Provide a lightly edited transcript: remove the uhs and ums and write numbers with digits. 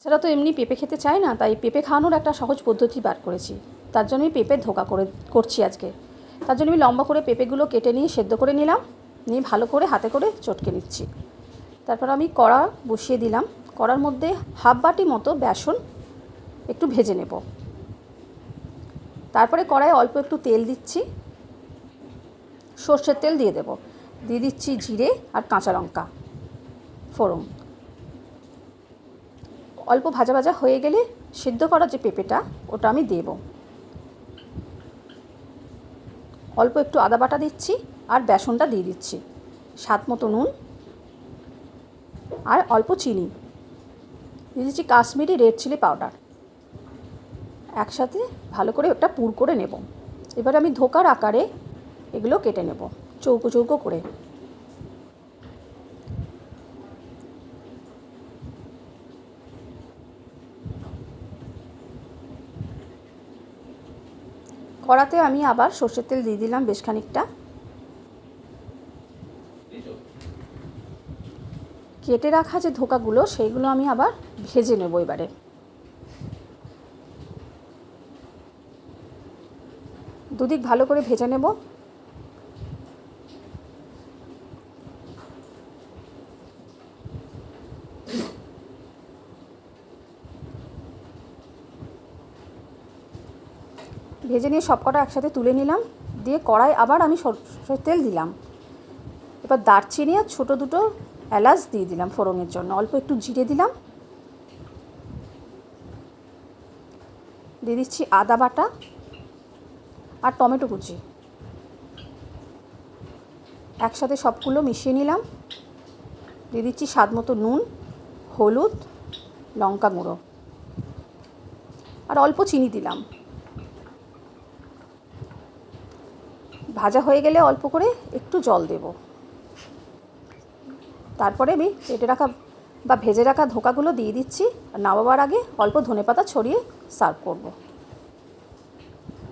সেটা তো এমনি পেঁপে খেতে চায় না, তাই পেঁপে খাওয়ানোর একটা সহজ পদ্ধতি বার করেছি। তার জন্য আমি পেঁপে ধোকা করছি আজকে। তার জন্য আমি লম্বা করে পেঁপেগুলো কেটে নিয়ে সেদ্ধ করে নিলাম, নিয়ে ভালো করে হাতে করে চটকে নিচ্ছি। তারপর আমি কড়া বসিয়ে দিলাম, কড়ার মধ্যে হাফ বাটি মতো বেসন একটু ভেজে নেব। তারপরে কড়াইয়ে অল্প একটু তেল দিচ্ছি, সর্ষের তেল দিয়ে দেব, দিয়ে দিচ্ছি জিরে আর কাঁচা লঙ্কা ফোড়ন। অল্প ভাজা ভাজা হয়ে গেলে সিদ্ধ করা যে পেঁপেটা ওটা আমি দেব। অল্প একটু আদা বাটা দিচ্ছি আর বেসনটা দিয়ে দিচ্ছি, স্বাদ মতো নুন আর অল্প চিনি দিয়ে দিচ্ছি, কাশ্মীরি রেড চিলি পাউডার। একসাথে ভালো করে একটা পুর করে নেব। এবার আমি ধোকার আকারে এগুলো কেটে নেব চৌকো চৌকো করে। কড়াতে আমি আবার সর্ষের তেল দিয়ে দিলাম বেশ খানিকটা। কেটে রাখা যে ধোকাগুলো সেইগুলো আমি আবার ভেজে নেব। এবারে দুদিক ভালো করে ভেজে নেব। ভেজে নিয়ে সব কটা একসাথে তুলে নিলাম, দিয়ে কড়াই আবার আমি সরষের তেল দিলাম। এবার দারচিনি আর ছোটো দুটো এলাচ দিয়ে দিলাম ফোড়নের জন্য, অল্প একটু জিরে দিলাম, দিয়ে দিচ্ছি আদা বাটা আর টমেটো কুচি। একসাথে সবগুলো মিশিয়ে নিলাম, দিয়ে দিচ্ছি স্বাদ মতো নুন, হলুদ, লঙ্কা গুঁড়ো আর অল্প চিনি দিলাম। ভাজা হয়ে গেলে অল্প করে একটু জল দেব। তারপরে আমি কেটে রাখা বা ভেজে রাখা ধোকাগুলো দিয়ে দিচ্ছি, আর নামাবার আগে অল্প ধনেপাতা ছড়িয়ে সার্ভ করব।